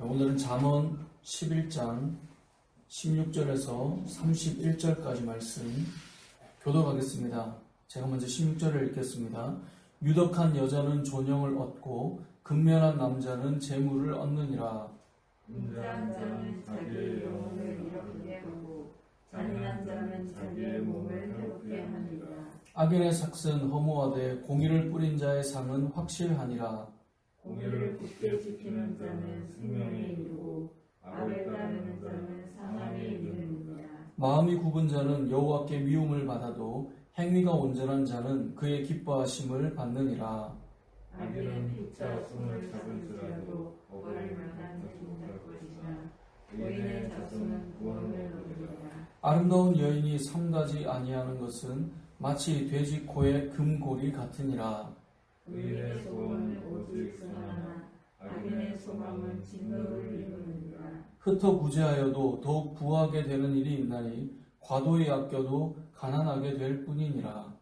오늘은 잠언 11장 16절에서 31절까지 말씀 교독하겠습니다. 제가 먼저 16절을 읽겠습니다. 유덕한 여자는 존영을 얻고 근면한 남자는 재물을 얻느니라. 인자한 자는 자기의 영혼을 이롭게 하고 잔인한 자는 자기의 몸을 해롭게 하니라. 악인의 삭은 허무하되 공의를 뿌린 자의 상은 확실하니라. 공의를 굳게 지키는 자는 생명에 이르고 악을 따르는 자는 사망에 이르느니라. 마음이 굽은 자는 여호와께 미움을 받아도 행위가 온전한 자는 그의 기뻐하심을 받느니라. 악인은 피차 손을 잡을지라도 벌을 마땅히 못할 것이나 의인의 자손은 구원을 얻으리라. 아름다운 여인이 삼가지 아니하는 것은 마치 돼지 코의 금고리 같으니라. 의인의 소원은 오직 선하나 악인의 소망은 진노를 이루느니라. 흩어 구제하여도 더욱 부하게 되는 일이 있나니 과도히 아껴도 가난하게 될 뿐이니라.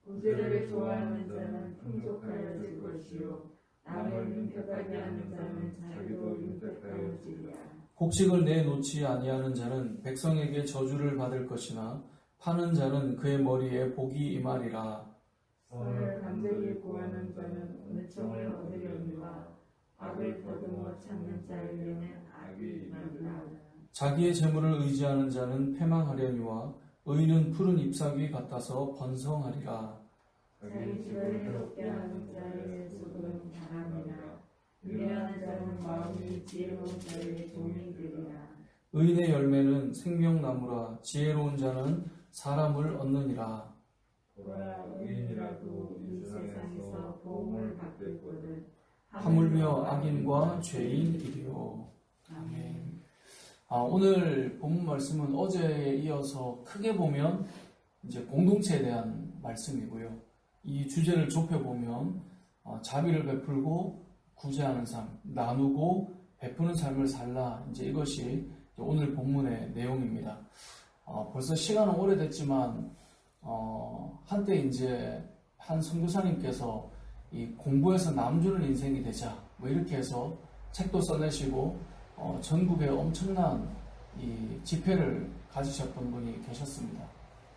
구제를 좋아하는 자는 풍족하여질 것이요 남을 윤택하게 하는 자는 자기도 윤택하여지리라. 곡식을 내놓지 아니하는 자는 백성에게 저주를 받을 것이나 파는 자는 그의 머리에 복이 임하리라. 선을 간절히 구하는 자는 은총을 얻으려니와 악을 더듬어 찾는 자에게는 악이 임하리라. 자기의 재물을 의지하는 자는 패망하려니와 의인은 푸른 잎사귀 같아서 번성하리라. 자기 집을 해롭게 하는 자의 속은 바람이라. 미련한 자는 마음이 지혜로운 자의 종이 되리라. 의인의 열매는 생명나무라. 지혜로운 자는 사람을 얻느니라. 보라, 의인이라도 이 세상에서 도움을 받고 있거든 하물며 악인과 죄인이리요. 아멘. 오늘 본문 말씀은 어제에 이어서 크게 보면 이제 공동체에 대한 말씀이고요. 이 주제를 좁혀보면 자비를 베풀고 구제하는 삶, 나누고 베푸는 삶을 살라. 이제 이것이 오늘 본문의 내용입니다. 벌써 시간은 오래됐지만 한때 이제 한 선교사님께서 이 공부해서 남 주는 인생이 되자 뭐 이렇게 해서 책도 써내시고 전국에 엄청난 이 집회를 가지셨던 분이 계셨습니다.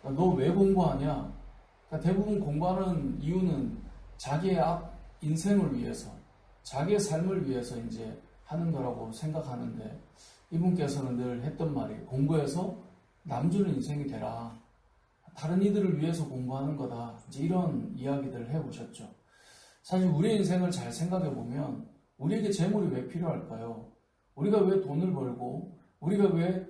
너 왜 공부하냐? 그러니까 대부분 공부하는 이유는 자기의 인생을 위해서, 자기의 삶을 위해서 이제 하는 거라고 생각하는데 이분께서는 늘 했던 말이 공부해서 남 주는 인생이 되라. 다른 이들을 위해서 공부하는 거다. 이제 이런 이야기들을 해보셨죠. 사실 우리의 인생을 잘 생각해 보면 우리에게 재물이 왜 필요할까요? 우리가 왜 돈을 벌고 우리가 왜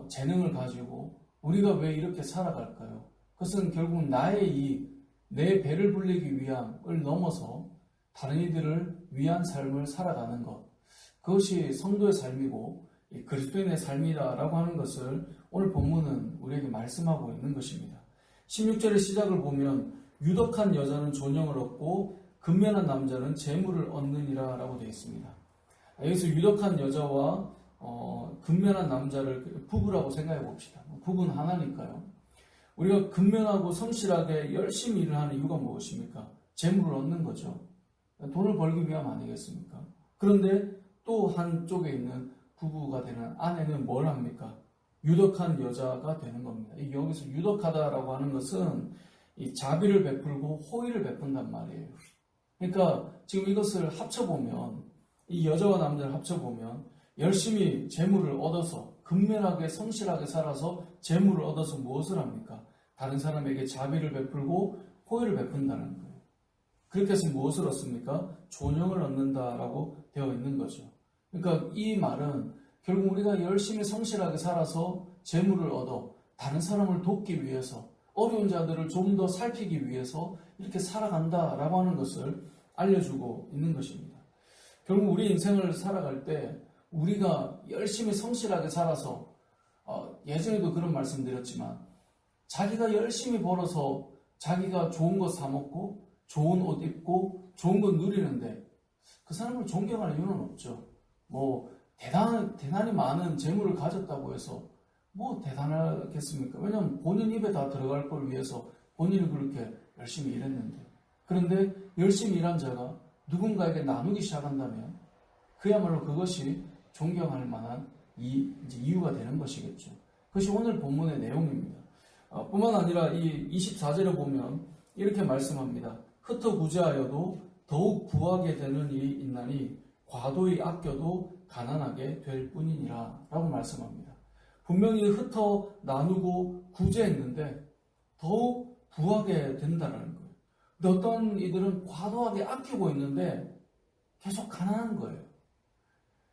재능을 가지고 우리가 왜 이렇게 살아갈까요? 그것은 결국 나의 내 배를 불리기 위함을 넘어서 다른 이들을 위한 삶을 살아가는 것. 그것이 성도의 삶이고 그리스도인의 삶이다라고 하는 것을 오늘 본문은 우리에게 말씀하고 있는 것입니다. 16절의 시작을 보면 유덕한 여자는 존영을 얻고 근면한 남자는 재물을 얻느니라 라고 되어 있습니다. 여기서 유덕한 여자와 근면한 남자를 부부라고 생각해 봅시다. 부부는 하나니까요. 우리가 근면하고 성실하게 열심히 일을 하는 이유가 무엇입니까? 재물을 얻는 거죠. 돈을 벌기 위함 아니겠습니까? 그런데 또 한쪽에 있는 부부가 되는 아내는 뭘 합니까? 유덕한 여자가 되는 겁니다. 여기서 유덕하다라고 하는 것은 이 자비를 베풀고 호의를 베푼단 말이에요. 그러니까 지금 이것을 합쳐보면 이 여자와 남자를 합쳐보면 열심히 재물을 얻어서 근면하게 성실하게 살아서 재물을 얻어서 무엇을 합니까? 다른 사람에게 자비를 베풀고 호의를 베푼다는 거예요. 그렇게 해서 무엇을 얻습니까? 존영을 얻는다라고 되어 있는 거죠. 그러니까 이 말은 결국 우리가 열심히 성실하게 살아서 재물을 얻어 다른 사람을 돕기 위해서 어려운 자들을 좀 더 살피기 위해서 이렇게 살아간다라고 하는 것을 알려주고 있는 것입니다. 결국 우리 인생을 살아갈 때 우리가 열심히 성실하게 살아서 예전에도 그런 말씀 드렸지만 자기가 열심히 벌어서 자기가 좋은 것 사 먹고 좋은 옷 입고 좋은 것 누리는데 그 사람을 존경할 이유는 없죠. 뭐 대단히 많은 재물을 가졌다고 해서 뭐 대단하겠습니까? 왜냐하면 본인 입에 다 들어갈 걸 위해서 본인이 그렇게 열심히 일했는데. 그런데 열심히 일한 자가 누군가에게 나누기 시작한다면 그야말로 그것이 존경할 만한 이제 이유가 되는 것이겠죠. 그것이 오늘 본문의 내용입니다. 뿐만 아니라 이 24절에 보면 이렇게 말씀합니다. 흩어 구제하여도 더욱 부하게 되는 일이 있나니 과도히 아껴도 가난하게 될 뿐이니라 라고 말씀합니다. 분명히 흩어 나누고 구제했는데 더욱 부하게 된다는 거예요. 근데 어떤 이들은 과도하게 아끼고 있는데 계속 가난한 거예요.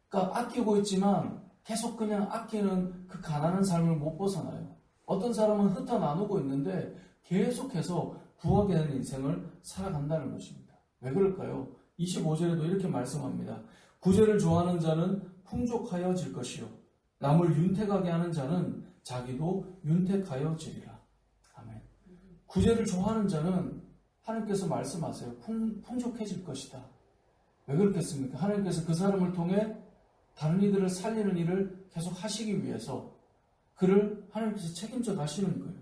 그러니까 아끼고 있지만 계속 그냥 아끼는 그 가난한 삶을 못 벗어나요. 어떤 사람은 흩어 나누고 있는데 계속해서 부하게 되는 인생을 살아간다는 것입니다. 왜 그럴까요? 25절에도 이렇게 말씀합니다. 구제를 좋아하는 자는 풍족하여질 것이요 남을 윤택하게 하는 자는 자기도 윤택하여지리라. 아멘. 구제를 좋아하는 자는 하나님께서 말씀하세요. 풍족해질 것이다. 왜 그렇겠습니까? 하나님께서 그 사람을 통해 다른 이들을 살리는 일을 계속 하시기 위해서 그를 하나님께서 책임져 가시는 거예요.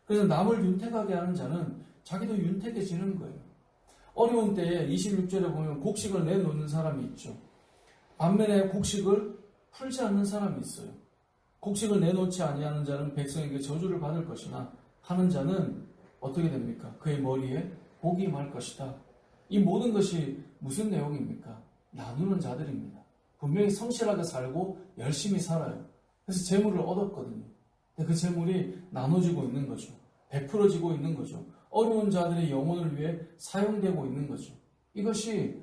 그래서 남을 윤택하게 하는 자는 자기도 윤택해지는 거예요. 어려운 때에 26절에 보면 곡식을 내놓는 사람이 있죠. 반면에 곡식을 풀지 않는 사람이 있어요. 곡식을 내놓지 아니하는 자는 백성에게 저주를 받을 것이나 하는 자는 어떻게 됩니까? 그의 머리에 복이 말 것이다. 이 모든 것이 무슨 내용입니까? 나누는 자들입니다. 분명히 성실하게 살고 열심히 살아요. 그래서 재물을 얻었거든요. 근데 그 재물이 나눠지고 있는 거죠. 베풀어지고 있는 거죠. 어려운 자들의 영혼을 위해 사용되고 있는 거죠. 이것이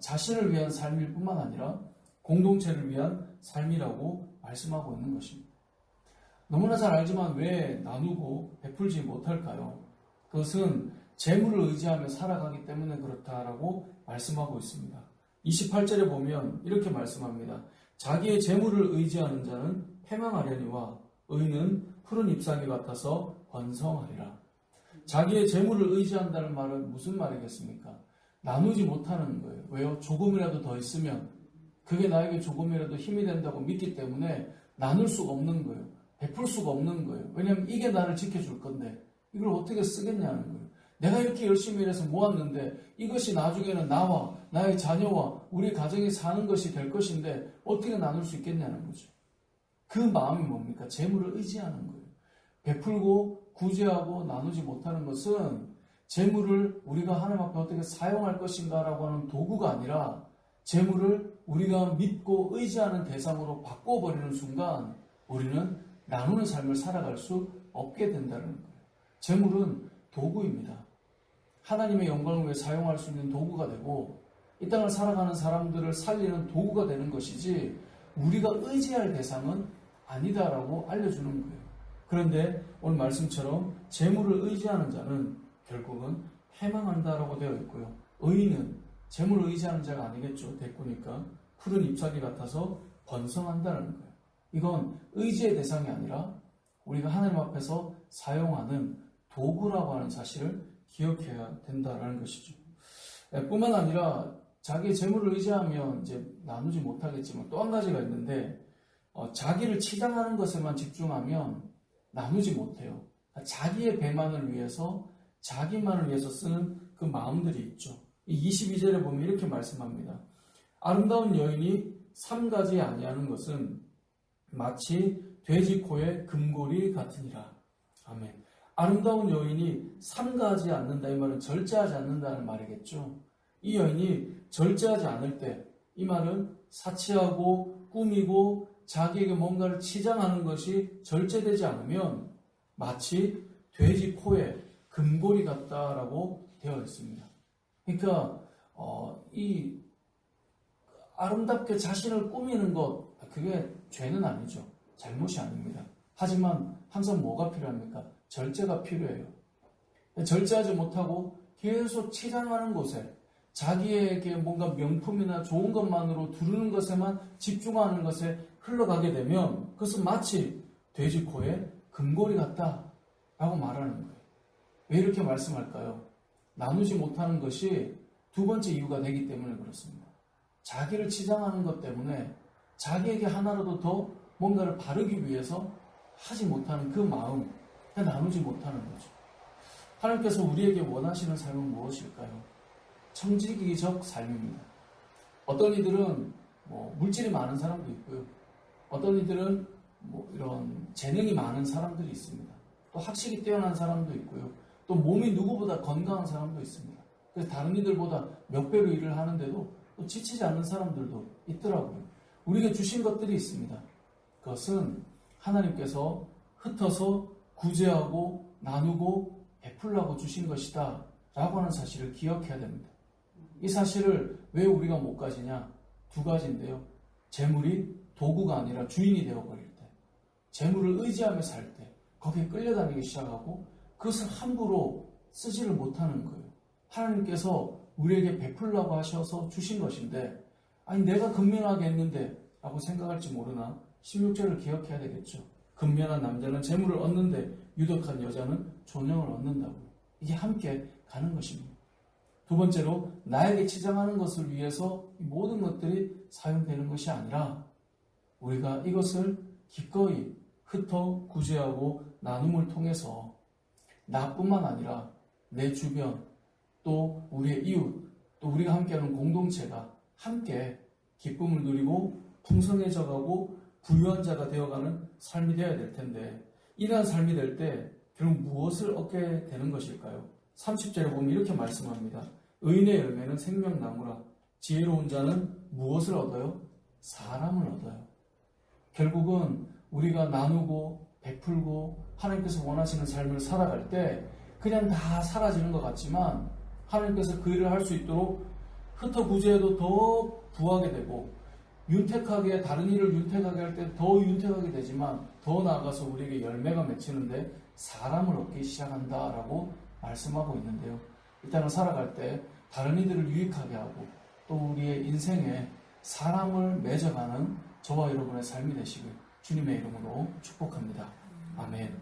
자신을 위한 삶일 뿐만 아니라 공동체를 위한 삶이라고 말씀하고 있는 것입니다. 너무나 잘 알지만 왜 나누고 베풀지 못할까요? 그것은 재물을 의지하며 살아가기 때문에 그렇다라고 말씀하고 있습니다. 28절에 보면 이렇게 말씀합니다. 자기의 재물을 의지하는 자는 패망하려니와 의는 푸른 잎사귀 같아서 번성하리라. 자기의 재물을 의지한다는 말은 무슨 말이겠습니까? 나누지 못하는 거예요. 왜요? 조금이라도 더 있으면 그게 나에게 조금이라도 힘이 된다고 믿기 때문에 나눌 수가 없는 거예요. 베풀 수가 없는 거예요. 왜냐하면 이게 나를 지켜줄 건데 이걸 어떻게 쓰겠냐는 거예요. 내가 이렇게 열심히 일해서 모았는데 이것이 나중에는 나와 나의 자녀와 우리 가정이 사는 것이 될 것인데 어떻게 나눌 수 있겠냐는 거죠. 그 마음이 뭡니까? 재물을 의지하는 거예요. 베풀고 구제하고 나누지 못하는 것은 재물을 우리가 하나님 앞에 어떻게 사용할 것인가라고 하는 도구가 아니라 재물을 우리가 믿고 의지하는 대상으로 바꿔버리는 순간 우리는 나누는 삶을 살아갈 수 없게 된다는 거예요. 재물은 도구입니다. 하나님의 영광을 위해 사용할 수 있는 도구가 되고 이 땅을 살아가는 사람들을 살리는 도구가 되는 것이지 우리가 의지할 대상은 아니다라고 알려주는 거예요. 그런데 오늘 말씀처럼 재물을 의지하는 자는 결국은 패망한다라고 되어 있고요. 의인은 재물을 의지하는 자가 아니겠죠. 대꾸니까 푸른 잎사귀 같아서 번성한다는 거예요. 이건 의지의 대상이 아니라 우리가 하나님 앞에서 사용하는 도구라고 하는 사실을 기억해야 된다는 것이죠. 뿐만 아니라 자기의 재물을 의지하면 이제 나누지 못하겠지만 또 한 가지가 있는데 자기를 치장하는 것에만 집중하면 나누지 못해요. 자기의 배만을 위해서 자기만을 위해서 쓰는 그 마음들이 있죠. 22절에 보면 이렇게 말씀합니다. 아름다운 여인이 삼가지 아니하는 것은 마치 돼지 코의 금고리 같으니라. 아멘. 아름다운 여인이 삼가하지 않는다. 이 말은 절제하지 않는다는 말이겠죠. 이 여인이 절제하지 않을 때 이 말은 사치하고 꾸미고 자기에게 뭔가를 치장하는 것이 절제되지 않으면 마치 돼지 코에 금고리 같다라고 되어 있습니다. 그러니까 이 아름답게 자신을 꾸미는 것 그게 죄는 아니죠. 잘못이 아닙니다. 하지만 항상 뭐가 필요합니까? 절제가 필요해요. 절제하지 못하고 계속 치장하는 곳에 자기에게 뭔가 명품이나 좋은 것만으로 두르는 것에만 집중하는 것에 흘러가게 되면 그것은 마치 돼지 코에 금고리 같다라고 말하는 거예요. 왜 이렇게 말씀할까요? 나누지 못하는 것이 두 번째 이유가 되기 때문에 그렇습니다. 자기를 치장하는 것 때문에 자기에게 하나라도 더 뭔가를 바르기 위해서 하지 못하는 그 마음, 나누지 못하는 거죠. 하나님께서 우리에게 원하시는 삶은 무엇일까요? 청지기적 삶입니다. 어떤 이들은 물질이 많은 사람도 있고요. 어떤 이들은 이런 재능이 많은 사람들이 있습니다. 또 학식이 뛰어난 사람도 있고요. 또 몸이 누구보다 건강한 사람도 있습니다. 그래서 다른 이들보다 몇 배로 일을 하는데도 또 지치지 않는 사람들도 있더라고요. 우리에게 주신 것들이 있습니다. 그것은 하나님께서 흩어서 구제하고 나누고 베풀라고 주신 것이다 라고 하는 사실을 기억해야 됩니다. 이 사실을 왜 우리가 못 가지냐? 두 가지인데요. 재물이 도구가 아니라 주인이 되어버릴 때, 재물을 의지하며 살 때 거기에 끌려다니기 시작하고 그것을 함부로 쓰지를 못하는 거예요. 하나님께서 우리에게 베풀라고 하셔서 주신 것인데 아니 내가 근면하게 했는데 라고 생각할지 모르나 16절을 기억해야 되겠죠. 근면한 남자는 재물을 얻는데 유덕한 여자는 존영을 얻는다고요. 이게 함께 가는 것입니다. 두 번째로 나에게 치장하는 것을 위해서 이 모든 것들이 사용되는 것이 아니라 우리가 이것을 기꺼이 흩어 구제하고 나눔을 통해서 나뿐만 아니라 내 주변 또 우리의 이웃 또 우리가 함께하는 공동체가 함께 기쁨을 누리고 풍성해져가고 부유한 자가 되어가는 삶이 되어야 될 텐데 이러한 삶이 될 때 결국 무엇을 얻게 되는 것일까요? 30절에 보면 이렇게 말씀합니다. 의인의 열매는 생명나무라 지혜로운 자는 무엇을 얻어요? 사람을 얻어요. 결국은 우리가 나누고 베풀고 하나님께서 원하시는 삶을 살아갈 때 그냥 다 사라지는 것 같지만 하나님께서 그 일을 할 수 있도록 흩어 구제해도 더 부하게 되고 윤택하게 다른 일을 윤택하게 할 때 더 윤택하게 되지만 더 나아가서 우리에게 열매가 맺히는데 사람을 얻기 시작한다라고 말씀하고 있는데요. 일단은 살아갈 때 다른 이들을 유익하게 하고 또 우리의 인생에 사람을 맺어가는 저와 여러분의 삶이 되시길 주님의 이름으로 축복합니다. 아멘.